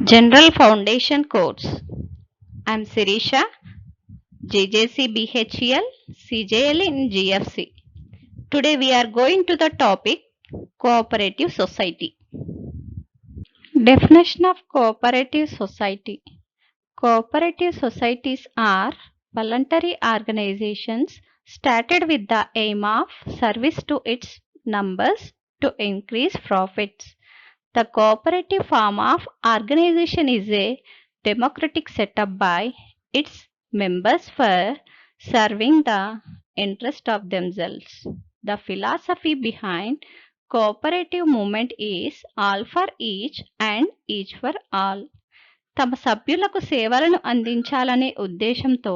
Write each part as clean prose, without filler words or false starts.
General Foundation Course. I am Sirisha, JJC BHEL, CJL in GFC. Today we are going to the topic Cooperative Society. Definition of Cooperative Society. Cooperative societies are voluntary organizations started with the aim of service to its members to increase profits. The cooperative form of organization is a democratic setup by its members for serving the interest of themselves. The philosophy behind cooperative movement is all for each and each for all. తమ సభ్యులకు సేవలను అందించాలనే ఉద్దేశంతో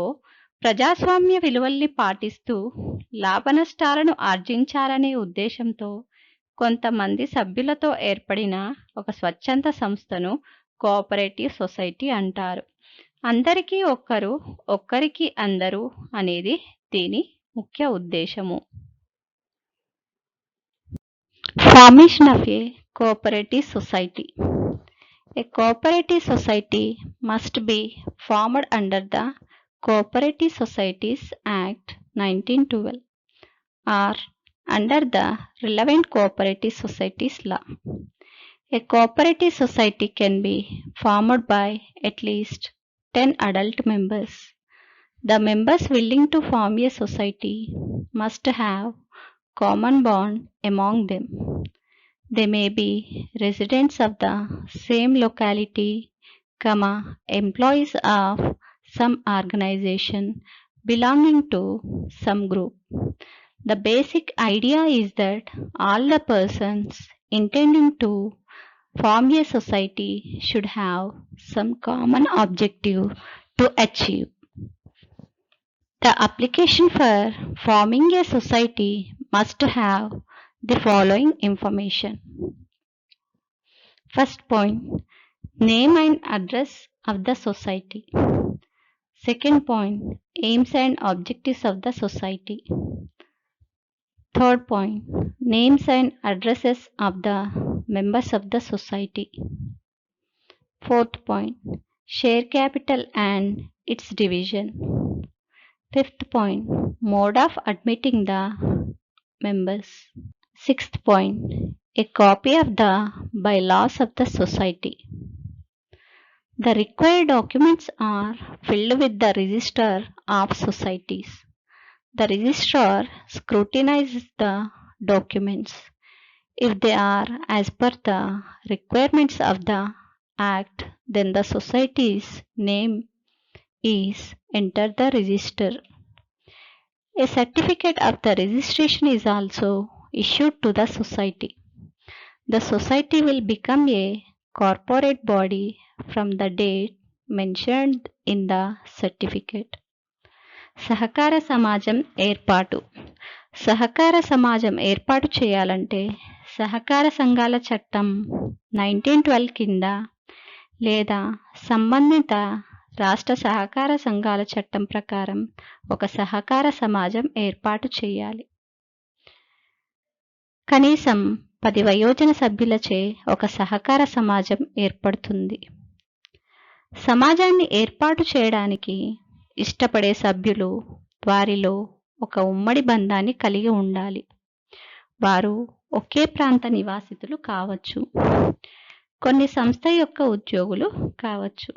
ప్రజాస్వామ్య విలువల్ని పాటిస్తూ లాభనష్టాలను ఆర్జించాలనే ఉద్దేశంతో కొంతమంది సభ్యులతో ఏర్పడిన ఒక స్వచ్ఛంద సంస్థను కోఆపరేటివ్ సొసైటీ అంటారు. అందరికీ ఒక్కరు, ఒక్కరికి అందరూ అనేది దీని ముఖ్య ఉద్దేశము. Formation of A cooperative society. A cooperative society must be formed under the Cooperative Societies Act 1912 or under the relevant cooperative societies law. A cooperative society can be formed by at least 10 adult members. The members willing to form a society must have common bond among them. They may be residents of the same locality, employees of some organization belonging to some group. The basic idea is that all the persons intending to form a society should have some common objective to achieve. The application for forming a society must have the following information. First point, name and address of the society. Second point, aims and objectives of the society. Third point, names and addresses of the members of the society. Fourth point, share capital and its division. Fifth point, mode of admitting the members. Sixth point, a copy of the bylaws of the society. The required documents are filled with the register of societies. The registrar scrutinizes the documents. If they are as per the requirements of the Act, then the society's name is entered the register. A certificate of the registration is also issued to the society. The society will become a corporate body from the date mentioned in the certificate. సహకార సమాజం ఏర్పాటు. సహకార సమాజం ఏర్పాటు చేయాలంటే సహకార సంఘాల చట్టం 1912 కింద లేదా సంబంధిత రాష్ట్ర సహకార సంఘాల చట్టం ప్రకారం ఒక సహకార సమాజం ఏర్పాటు చేయాలి. కనీసం 10 వయోజన సభ్యులచే ఒక సహకార సమాజం ఏర్పడుతుంది. సమాజాన్ని ఏర్పాటు చేయడానికి ఇష్టపడే సభ్యులు వారిలో ఒక ఉమ్మడి బంధాన్ని కలిగి ఉండాలి. వారు ఒకే ప్రాంత నివాసితులు కావచ్చు, కొన్ని సంస్థ యొక్క ఉద్యోగులు కావచ్చు,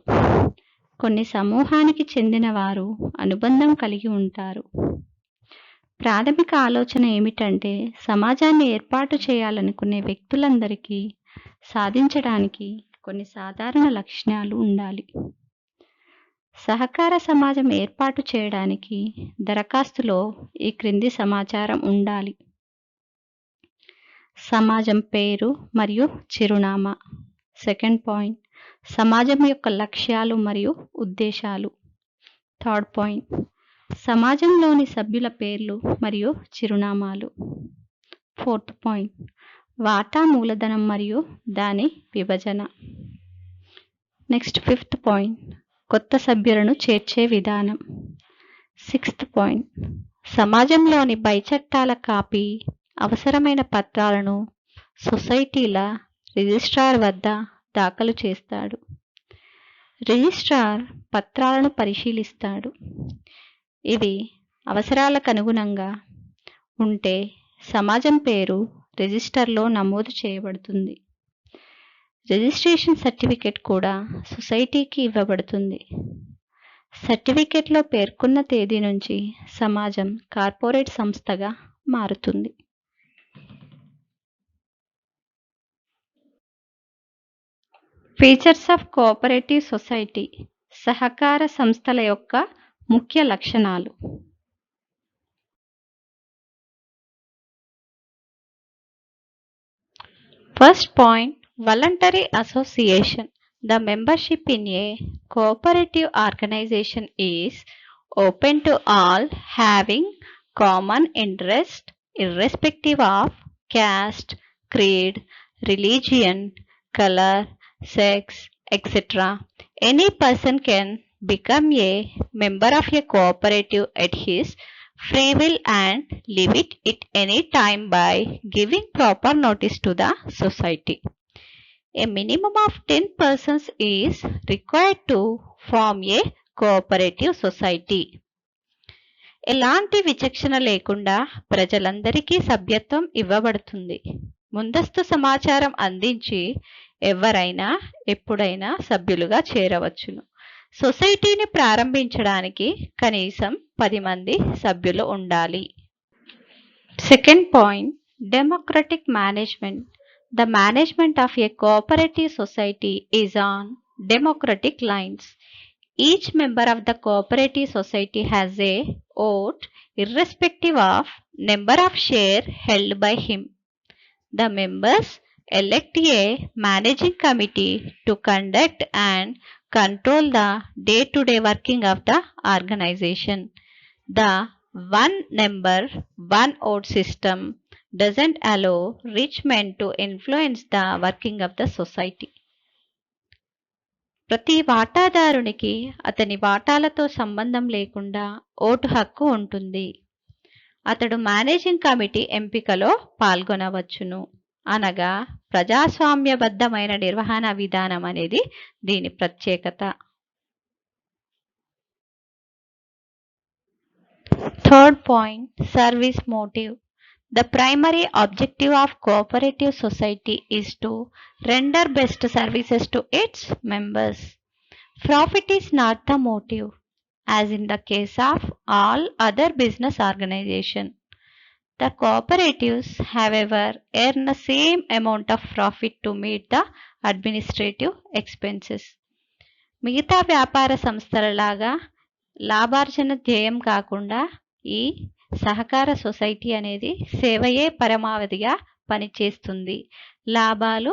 కొన్ని సమూహానికి చెందిన వారు అనుబంధం కలిగి ఉంటారు. ప్రాథమిక ఆలోచన ఏమిటంటే సమాజాన్ని ఏర్పాటు చేయాలనుకునే వ్యక్తులందరికీ సాధించడానికి కొన్ని సాధారణ లక్షణాలు ఉండాలి. సహకార సమాజం ఏర్పాటు చేయడానికి దరఖాస్తులో ఈ క్రింది సమాచారం ఉండాలి. సమాజం పేరు మరియు చిరునామా. సెకండ్ పాయింట్, సమాజం యొక్క లక్ష్యాలు మరియు ఉద్దేశాలు. థర్డ్ పాయింట్, సమాజంలోని సభ్యుల పేర్లు మరియు చిరునామాలు. ఫోర్త్ పాయింట్, వాటా మూలధనం మరియు దాని విభజన. నెక్స్ట్ ఫిఫ్త్ పాయింట్, కొత్త సభ్యులను చేర్చే విధానం. సిక్స్త్ పాయింట్, సమాజంలోని పై చట్టాల కాపీ, అవసరమైన పత్రాలను సొసైటీల రిజిస్ట్రార్ వద్ద దాఖలు చేస్తాడు. రిజిస్ట్రార్ పత్రాలను పరిశీలిస్తాడు. ఇవి అవసరాలకు అనుగుణంగా ఉంటే సమాజం పేరు రిజిస్టర్లో నమోదు చేయబడుతుంది. రిజిస్ట్రేషన్ సర్టిఫికెట్ కూడా సొసైటీకి ఇవ్వబడుతుంది. సర్టిఫికెట్లో పేర్కొన్న తేదీ నుంచి సమాజం కార్పొరేట్ సంస్థగా మారుతుంది. ఫీచర్స్ ఆఫ్ కోఆపరేటివ్ సొసైటీ, సహకార సంస్థల యొక్క ముఖ్య లక్షణాలు. First point, voluntary association. The membership in a cooperative organization is open to all having common interest irrespective of caste, creed, religion, color, sex, etc. Any person can become a member of a cooperative at his free will and leave it at any time by giving proper notice to the society. A minimum of 10 persons is required to form a cooperative society. ఎలాంటి విచక్షణ లేకుండా ప్రజలందరికీ సభ్యత్వం ఇవ్వబడుతుంది. ముందస్తు సమాచారం అందించి ఎవరైనా ఎప్పుడైనా సభ్యులుగా చేరవచ్చును. సొసైటీని ప్రారంభించడానికి కనీసం 10 మంది సభ్యులు ఉండాలి. Second point, democratic management. The management of a cooperative society is on democratic lines. Each member of the cooperative society has a vote irrespective of number of shares held by him. The members elect a managing committee to conduct and control the day-to-day working of the organization. The one member, one vote system doesn't allow rich men to influence the working of the society. ప్రతి వాటాదారునికి అతని వాటాలతో సంబంధం లేకుండా vote హక్కు ఉంటుంది. అతడు managing committee ఎంపికలో పాల్గొనవచ్చును. అనగా ప్రజాస్వామ్యబద్ధమైన నిర్వహణ విధానం అనేది దీని ప్రత్యేకత. Third point, service motive. The primary objective of cooperative society is to render best services to its members. Profit is not the motive, as in the case of all other business organizations. The cooperatives, however, earn the same amount of profit to meet the administrative expenses. మిగతా వ్యాపార సంస్థలలాగా లాభార్జన ధ్యేయం కాకుండా ఈ సహకార society అనేది సేవయే పరమావధిగా పనిచేస్తుంది. లాభాలు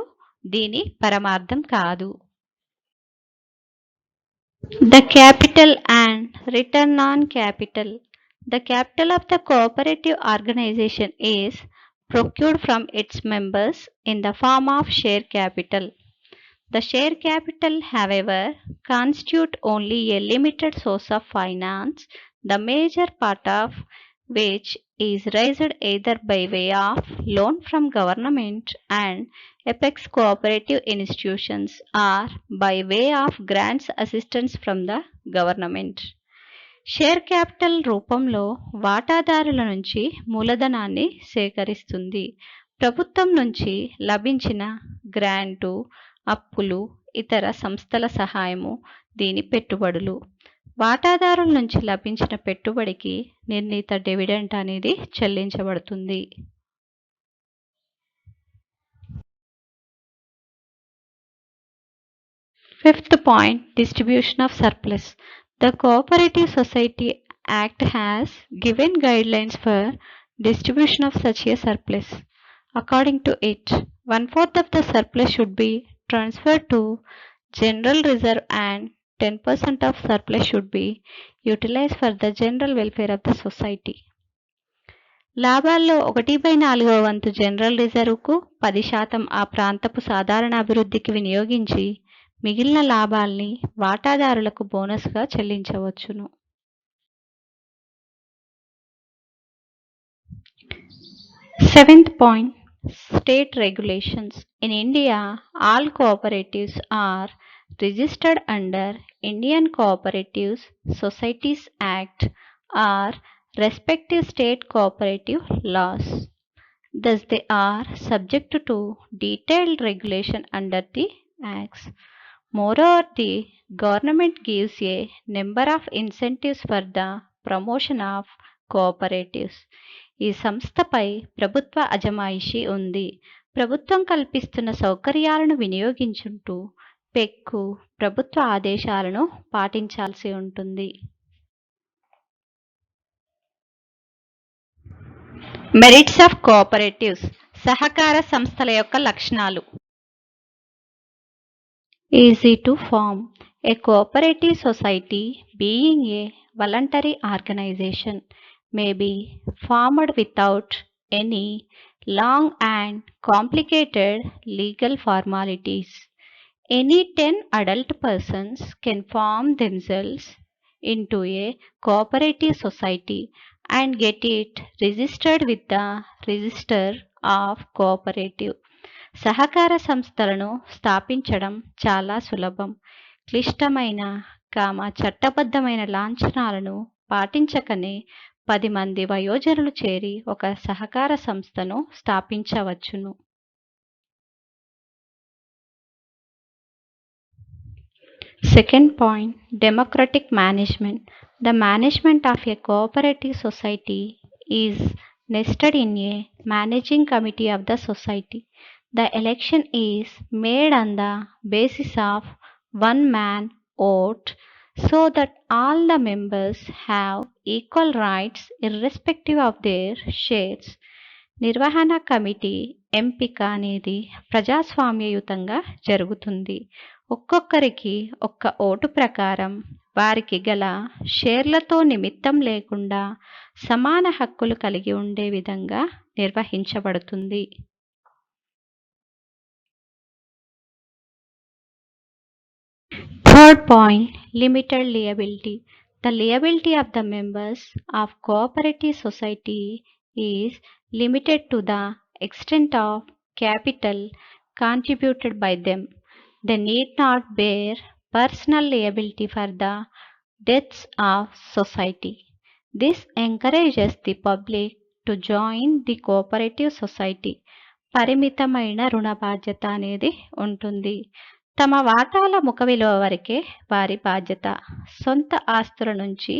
దీని పరమార్థం కాదు. The capital and return on capital. The capital of the cooperative organization is procured from its members in the form of share capital. The share capital, however, constitute only a limited source of finance, the major part of which is raised either by way of loan from government and apex cooperative institutions or by way of grants assistance from the government. Share capital రూపంలో వాటాదారుల నుంచి మూలధనాన్ని సేకరిస్తుంది. ప్రభుత్వం నుంచి లభించిన grant, అప్పులు, ఇతర సంస్థల సహాయము దీని పెట్టుబడులు. వాటాదారుల నుంచి లభించిన పెట్టుబడికి నిర్ణీత డివిడెంట్ అనేది చెల్లించబడుతుంది. Fifth point, distribution of surplus. The Cooperative Society Act has given guidelines for distribution of such a surplus. According to it, 1/4 of the surplus should be transferred to general reserve and 10% of surplus should be utilized for the general welfare of the society. లాభాల్లో 1/4 వంతు general రిజర్వ్కు, 10% ఆ ప్రాంతపు సాధారణ అభివృద్ధికి వినియోగించి మిగిలిన లాభాల్ని వాటాదారులకు బోనస్గా చెల్లించవచ్చును. Seventh point, State regulations. In India, all cooperatives are registered under Indian Cooperatives Societies Act or respective state cooperative laws. Thus, they are subject to detailed regulation under the Acts. Moreover, the government gives a number of incentives for the promotion of cooperatives. ఈ సంస్థపై ప్రభుత్వ అజమాయిషీ ఉంది. ప్రభుత్వం కల్పిస్తున్న సౌకర్యాలను వినియోగించుంటూ పెక్కు ప్రభుత్వ ఆదేశాలను పాటించాల్సి ఉంటుంది. Merits of cooperatives. సహకార సంస్థల యొక్క లక్షణాలు. Easy to form. A cooperative society, being a voluntary organization, may be formed without any long and complicated legal formalities. Any 10 adult persons can form themselves into a cooperative society and get it registered with the Register of Cooperative. సహకార సంస్థలను స్థాపించడం చాలా సులభం. క్లిష్టమైన చట్టబద్ధమైన లాంఛనాలను పాటించకనే 10 మంది వయోజనులు చేరి ఒక సహకార సంస్థను స్థాపించవచ్చును. Second point, democratic management. The management of a cooperative society is nested in a managing committee of the society. The election is made on the basis of one man vote so that all the members have equal rights irrespective of their shares. నిర్వహణ committee ఎంపిక అనేది ప్రజాస్వామ్యయుతంగా జరుగుతుంది. ఒక్కొక్కరికి ఒక్క vote ప్రకారం వారికి గల షేర్లతో నిమిత్తం లేకుండా సమాన హక్కులు కలిగి ఉండే విధంగా నిర్వహించబడుతుంది. Third point, limited liability. The liability of the members of cooperative society is limited to the extent of capital contributed by them. They need not bear personal liability for the debts of society. This encourages the public to join the cooperative society. పరిమితమైన రుణ బాధ్యత అనేది ఉంటుంది. తమ వాటాల ముఖ విలువ వరకే వారి బాధ్యత. సొంత ఆస్తుల నుంచి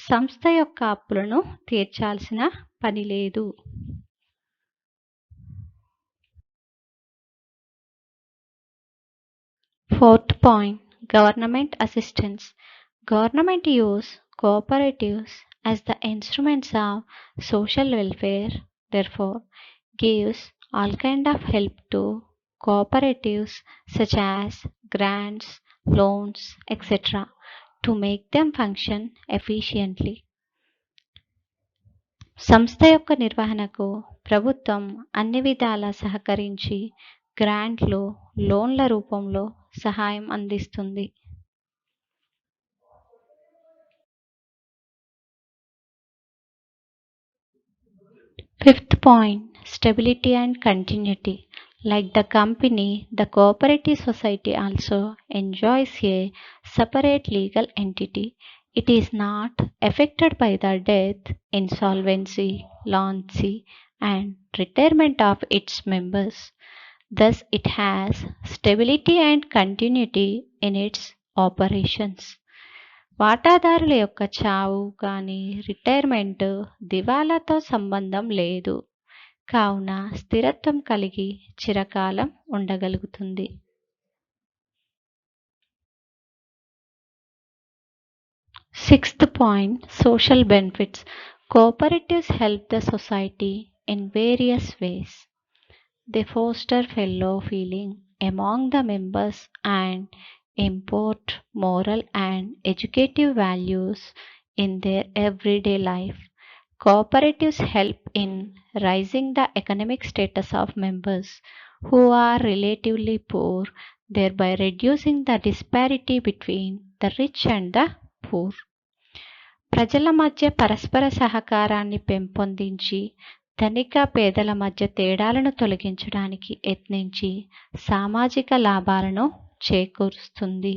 సంస్థ యొక్క అప్పులను తీర్చాల్సిన పని లేదు. Fourth point, government assistance. Government use cooperatives as the instruments of social welfare, therefore gives all kind of help to cooperatives such as grants, loans, etc. to make them function efficiently. సంస్థ యొక్క నిర్వహణకు ప్రభుత్వం అన్ని విధాలా సహకరించి గ్రాంట్లు, లోన్ల రూపంలో సహాయం అందిస్తుంది. Fifth point, stability and continuity. Like the company, the cooperative society also enjoys a separate legal entity. It is not affected by the death, insolvency, launcy, and retirement of its members. Thus, it has stability and continuity in its operations. వాటాదారుల యొక్క చావు కానీ retirement, దివాలాతో సంబంధం లేదు. కావున స్థిరత్వం కలిగి చిరకాలం ఉండగలుగుతుంది. Sixth point, social benefits. Cooperatives help the society in various ways. They foster fellow feeling among the members and import moral and educative values in their everyday life. Cooperatives help in raising the economic status of members who are relatively poor, thereby reducing the disparity between the rich and the poor. ప్రజల మధ్య పరస్పర సహకారాన్ని పెంపొందించి ధనిక పేదల మధ్య తేడాలను తొలగించడానికి యత్నించి సామాజిక లాభాలను చేకూరుస్తుంది.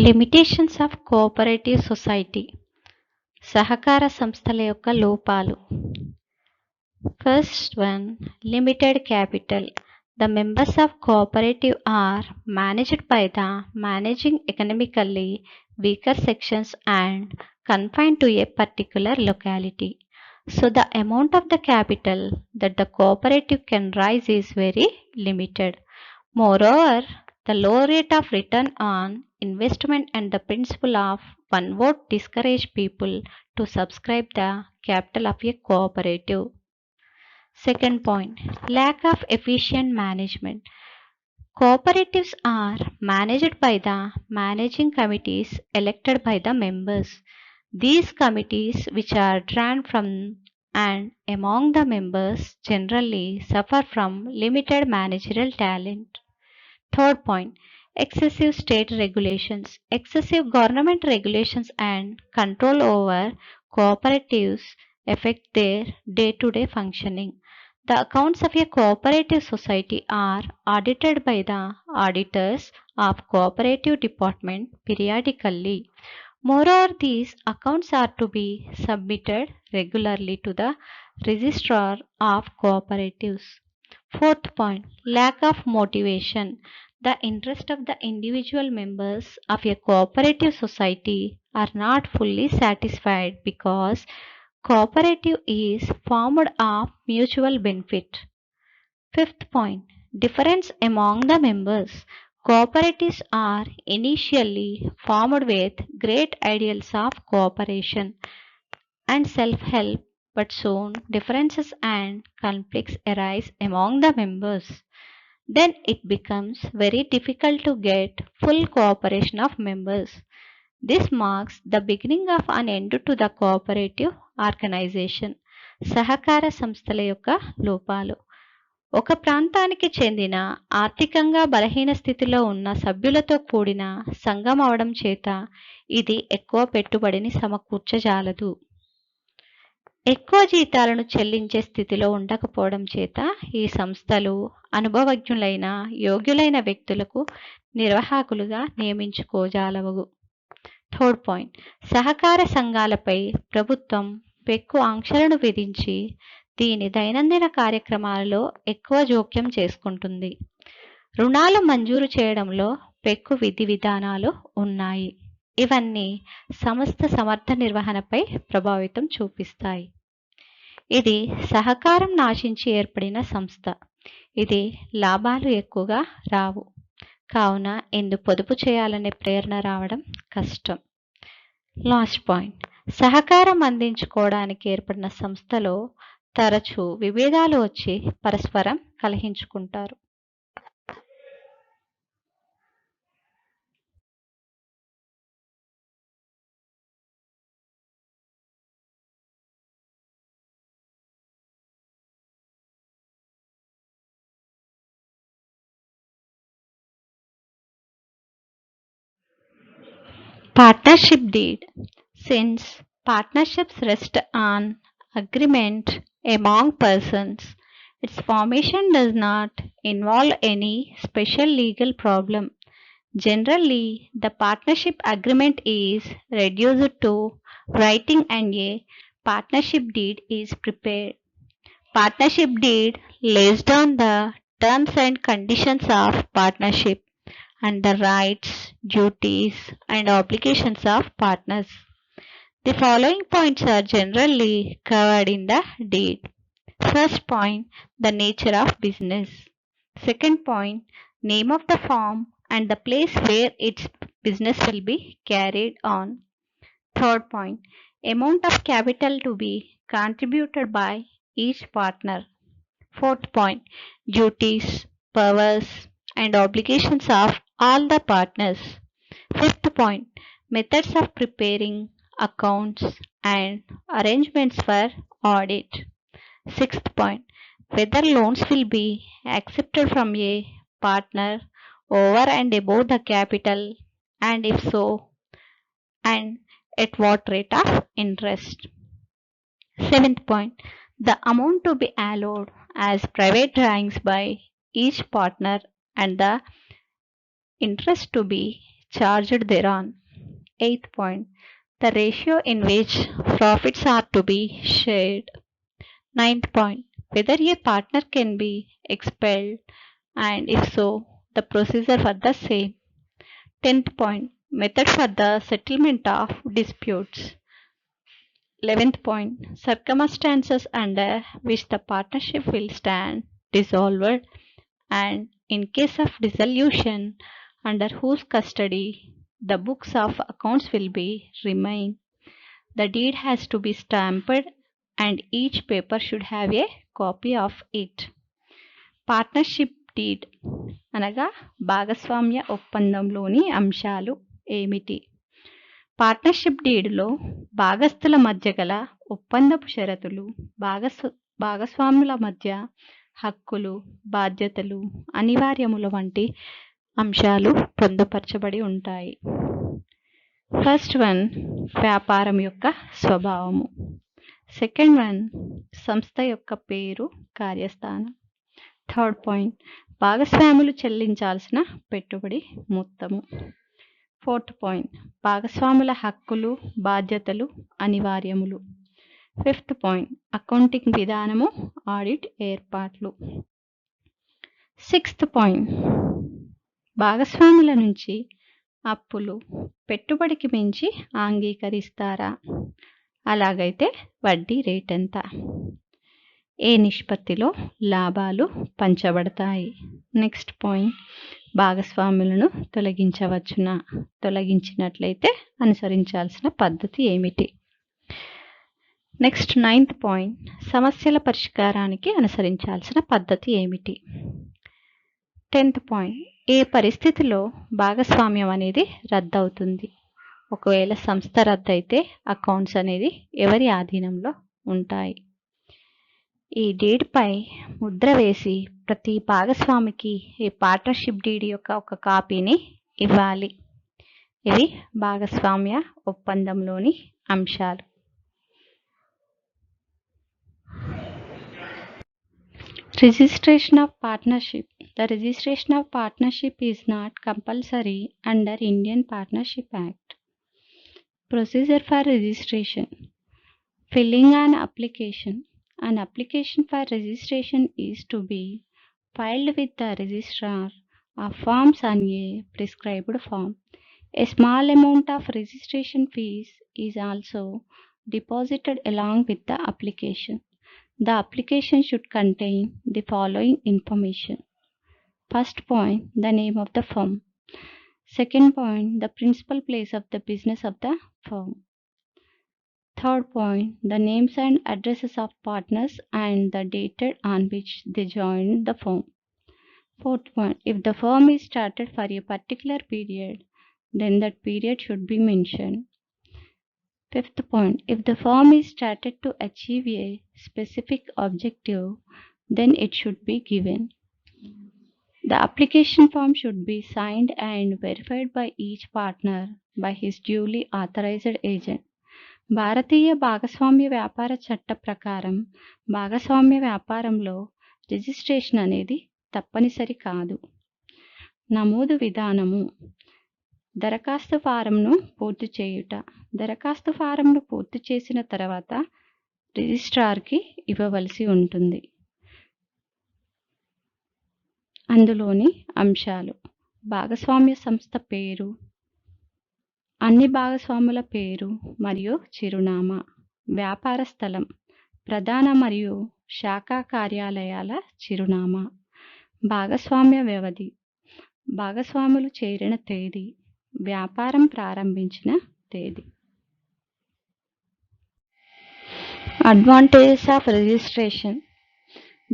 Limitations of cooperative society. సహకార సంస్థల యొక్క లోపాలు. First one, limited capital. The members of cooperative are managed by the managing economically weaker sections and confined to a particular locality. So the amount of the capital that the cooperative can raise is very limited. Moreover, the low rate of return on investment and the principle of one vote discourage people to subscribe the capital of a cooperative. Second point, lack of efficient management. Cooperatives are managed by the managing committees elected by the members. These committees, which are drawn from and among the members, generally suffer from limited managerial talent. Third point, excessive state regulations. Excessive government regulations and control over cooperatives affect their day-to-day functioning. The accounts of a cooperative society are audited by the auditors of cooperative department periodically. Moreover, these accounts are to be submitted regularly to the registrar of cooperatives. Fourth point, lack of motivation. The interest of the individual members of a cooperative society are not fully satisfied because cooperative is formed of mutual benefit. Fifth point, difference among the members. Cooperatives are initially formed with great ideals of cooperation and self-help, but soon differences and conflicts arise among the members. Then it becomes very difficult to get full cooperation of members. This marks the beginning of an end to the cooperative organization. సహకార సంస్థల యొక్క లోపాలు. ఒక ప్రాంతానికి చెందిన ఆర్థికంగా బలహీన స్థితిలో ఉన్న సభ్యులతో కూడిన సంఘం అవడం చేత ఇది ఎక్కువ పెట్టుబడిని సమకూర్చజాలదు. ఎక్కువ జీతాలను చెల్లించే స్థితిలో ఉండకపోవడం చేత ఈ సంస్థలు అనుభవజ్ఞులైన యోగ్యులైన వ్యక్తులకు నిర్వాహకులుగా నియమించుకోజాలవు. థర్డ్ పాయింట్, సహకార సంఘాలపై ప్రభుత్వం ఎక్కువ ఆంక్షలను విధించి దీని దైనందిన కార్యక్రమాలలో ఎక్కువ జోక్యం చేసుకుంటుంది. రుణాలు మంజూరు చేయడంలో పెక్కు విధి విధానాలు ఉన్నాయి. ఇవన్నీ సంస్థ సమర్థ నిర్వహణపై ప్రభావితం చూపిస్తాయి. ఇది సహకారం నాశించి ఏర్పడిన సంస్థ. ఇది లాభాలు ఎక్కువగా రావు. కావున ఎందు పొదుపు చేయాలనే ప్రేరణ రావడం కష్టం. లాస్ట్ పాయింట్, సహకారం అందించుకోవడానికి ఏర్పడిన సంస్థలో తరచూ విభేదాలు వచ్చి పరస్పరం కలహించుకుంటారు. Partnership deed. Since partnerships rest on agreement among persons, its formation does not involve any special legal problem. Generally, the partnership agreement is reduced to writing and a partnership deed is prepared. Partnership deed lays down the terms and conditions of partnership and the rights, duties, and obligations of partners. The following points are generally covered in the deed. First point, the nature of business. Second point, name of the firm and the place where its business will be carried on. Third point, amount of capital to be contributed by each partner. Fourth point, duties, powers, and obligations of all the partners. Fifth point, methods of preparing accounts and arrangements for audit. Sixth point, whether loans will be accepted from a partner over and above the capital, and if so, and at what rate of interest. Seventh point, the amount to be allowed as private drawings by each partner and the interest to be charged thereon. Eighth point, the ratio in which profits are to be shared. Ninth point, whether a partner can be expelled and if so, the procedure for the same. 10th point, method for the settlement of disputes. 11th point, circumstances under which the partnership will stand dissolved and in case of dissolution under whose custody the books of accounts will be remain. The deed has to be stamped and each paper should have a copy of it. Partnership deed అనగా భాగస్వామ్య ఒప్పందంలోని అంశాలు ఏమిటి? Partnership డీడ్లో భాగస్థుల మధ్య గల ఒప్పందపు షరతులు, భాగస్వాముల మధ్య హక్కులు, బాధ్యతలు, అనివార్యముల వంటి అంశాలు పొందుపరచబడి ఉంటాయి. ఫస్ట్ వన్, వ్యాపారం యొక్క స్వభావము. సెకండ్ వన్, సంస్థ యొక్క పేరు, కార్యస్థానం. థర్డ్ పాయింట్, భాగస్వాములు చెల్లించాల్సిన పెట్టుబడి మొత్తము. ఫోర్త్ పాయింట్, భాగస్వాముల హక్కులు, బాధ్యతలు, అనివార్యములు. ఫిఫ్త్ పాయింట్, అకౌంటింగ్ విధానము, ఆడిట్ ఏర్పాట్లు. సిక్స్త్ పాయింట్, భాగస్వాముల నుంచి అప్పులు పెట్టుబడికి మించి అంగీకరిస్తారా? అలాగైతే వడ్డీ రేట్ ఎంత? ఏ నిష్పత్తిలో లాభాలు పంచబడతాయి? నెక్స్ట్ పాయింట్, భాగస్వాములను తొలగించవచ్చునా? తొలగించినట్లయితే అనుసరించాల్సిన పద్ధతి ఏమిటి? నెక్స్ట్ నైన్త్ పాయింట్, సమస్యల పరిష్కారానికి అనుసరించాల్సిన పద్ధతి ఏమిటి? 10th పాయింట్, ఏ పరిస్థితిలో భాగస్వామ్యం అనేది రద్దవుతుంది? ఒకవేళ సంస్థ రద్దయితే అకౌంట్స్ అనేది ఎవరి ఆధీనంలో ఉంటాయి? ఈ డీడ్ పై ముద్ర వేసి ప్రతి భాగస్వామికి ఈ పార్ట్నర్షిప్ డీడ్ యొక్క ఒక కాపీని ఇవ్వాలి. ఇవి భాగస్వామ్య ఒప్పందంలోని అంశాలు. Registration of partnership. The registration of partnership is not compulsory under Indian Partnership Act. Procedure for registration. Filling an application. An application for registration is to be filed with the registrar of forms on a prescribed form. A small amount of registration fees is also deposited along with the application. The application should contain the following information. First point, the name of the firm. Second point, the principal place of the business of the firm. Third point, the names and addresses of partners and the date on which they joined the firm. Fourth point, if the firm is started for a particular period, then that period should be mentioned. Fifth point, if the firm is started to achieve a specific objective, then it should be given. The application form should be signed and verified by each partner by his duly authorized agent. భారతీయ భాగస్వామ్య వ్యాపార చట్ట ప్రకారం భాగస్వామ్య వ్యాపారంలో registration అనేది తప్పనిసరి కాదు. నమోదు విధానము. దరఖాస్తు ఫారంను పూర్తి చేయుట. దరఖాస్తు ఫారంను పూర్తి చేసిన తర్వాత రిజిస్ట్రార్కి ఇవ్వవలసి ఉంటుంది. అందులోని అంశాలు: భాగస్వామ్య సంస్థ పేరు, అన్ని భాగస్వాముల పేరు మరియు చిరునామా, వ్యాపార స్థలం, ప్రధాన మరియు శాఖా కార్యాలయాల చిరునామా, భాగస్వామ్య వ్యవధి, భాగస్వాములు చేరిన తేదీ, వ్యాపారం ప్రారంభించిన తేదీ. Advantages of registration.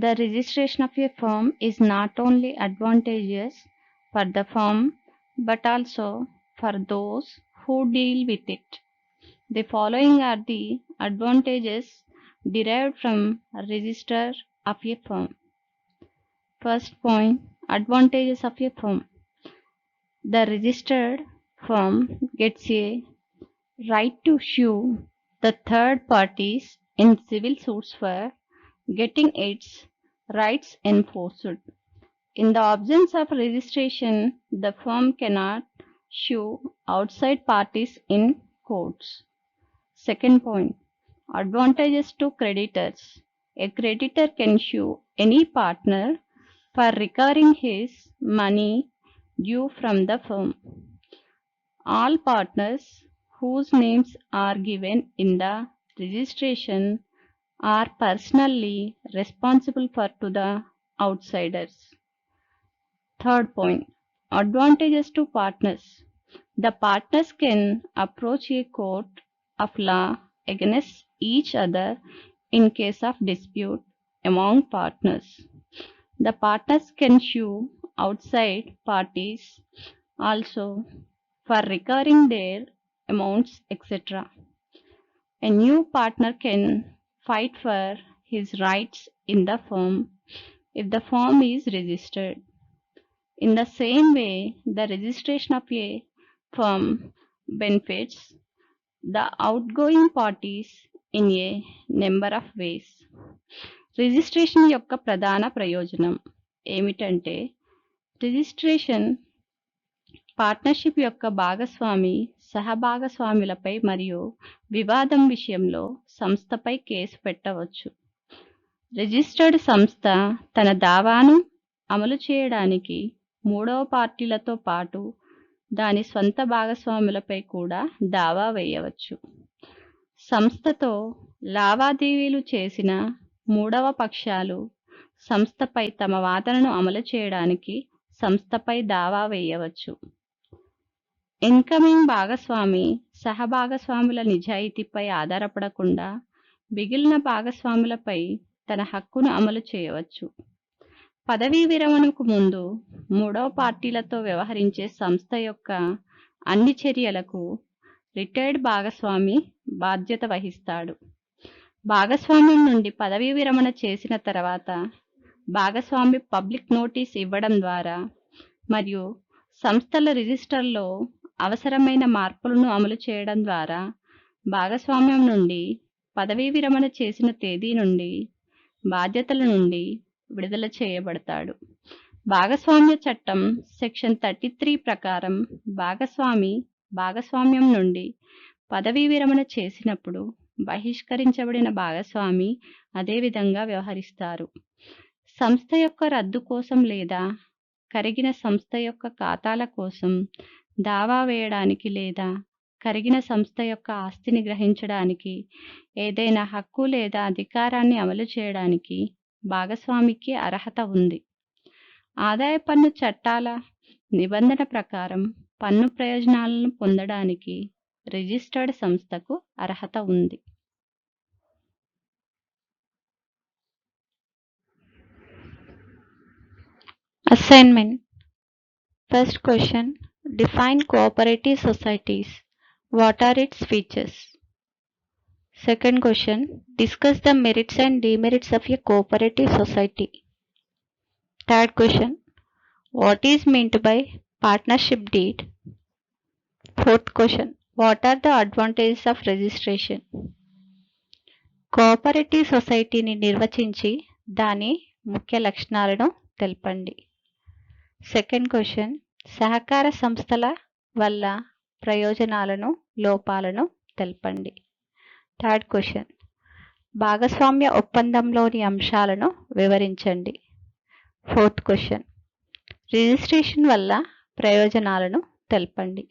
The registration of a firm is not only advantageous for the firm but also for those who deal with it. The following are the advantages derived from register of a firm. First point, advantages of a firm. The registered firm gets a right to sue the third parties in civil suits for getting its rights enforced. In the absence of registration, the firm cannot sue outside parties in courts. Second point, advantages to creditors. A creditor can sue any partner for recovering his money due from the firm. All partners whose names are given in the registration are personally responsible for to the outsiders. Third point, advantages to partners. The partners can approach a court of law against each other in case of dispute among partners. The partners can sue outside parties also for recovering their amounts, etc. A new partner can fight for his rights in the firm if the firm is registered. In the same way, the registration of a firm benefits the outgoing parties in a number of ways. Registration యొక్క ప్రధాన ప్రయోజనం ఏమిటంటే registration partnership యొక్క భాగస్వామి సహభాగస్వాములపై మరియు వివాదం విషయంలో సంస్థపై కేసు పెట్టవచ్చు. రిజిస్టర్డ్ సంస్థ తన దావాను అమలు చేయడానికి మూడవ పార్టీలతో పాటు దాని స్వంత భాగస్వాములపై కూడా దావా వేయవచ్చు. సంస్థతో లావాదేవీలు చేసిన మూడవ పక్షాలు సంస్థపై తమ వాదనను అమలు చేయడానికి సంస్థపై దావా వేయవచ్చు. ఇన్కమింగ్ భాగస్వామి సహభాగస్వాముల నిజాయితీపై ఆధారపడకుండా మిగిలిన భాగస్వాములపై తన హక్కును అమలు చేయవచ్చు. పదవీ విరమణకు ముందు మూడవ పార్టీలతో వ్యవహరించే సంస్థ యొక్క అన్ని చర్యలకు రిటైర్డ్ భాగస్వామి బాధ్యత వహిస్తాడు. భాగస్వామ్యం నుండి పదవీ విరమణ చేసిన తర్వాత భాగస్వామి పబ్లిక్ నోటీస్ ఇవ్వడం ద్వారా మరియు సంస్థల రిజిస్టర్లో అవసరమైన మార్పులను అమలు చేయడం ద్వారా భాగస్వామ్యం నుండి పదవీ విరమణ చేసిన తేదీ నుండి బాధ్యతల నుండి విడుదల చేయబడతాడు. భాగస్వామ్య చట్టం సెక్షన్ 33 ప్రకారం భాగస్వామ్యం నుండి పదవీ విరమణ చేసినప్పుడు బహిష్కరించబడిన భాగస్వామి అదేవిధంగా వ్యవహరిస్తారు. సంస్థ యొక్క రద్దు కోసం లేదా కరిగిన సంస్థ యొక్క ఖాతాల కోసం దావా వేయడానికి లేదా కరిగిన సంస్థ యొక్క ఆస్తిని గ్రహించడానికి ఏదైనా హక్కు లేదా అధికారాన్ని అమలు చేయడానికి భాగస్వామికి అర్హత ఉంది. ఆదాయ పన్ను చట్టాల నిబంధన ప్రకారం పన్ను ప్రయోజనాలను పొందడానికి రిజిస్టర్డ్ సంస్థకు అర్హత ఉంది. Assignment. First question, define cooperative societies. What are its features? Second question, discuss the merits and demerits of a cooperative society. Third question, what is meant by partnership deed? Fourth question, what are the advantages of registration? Cooperative సొసైటీని నిర్వచించి దాని ముఖ్య లక్షణాలను తెలపండి. Second question, సహకార సంస్థల వల్ల ప్రయోజనాలను లోపాలను తెలపండి. థర్డ్ క్వశ్చన్, భాగస్వామ్య ఒప్పందంలోని అంశాలను వివరించండి. ఫోర్త్ క్వశ్చన్, రిజిస్ట్రేషన్ వల్ల ప్రయోజనాలను తెలపండి.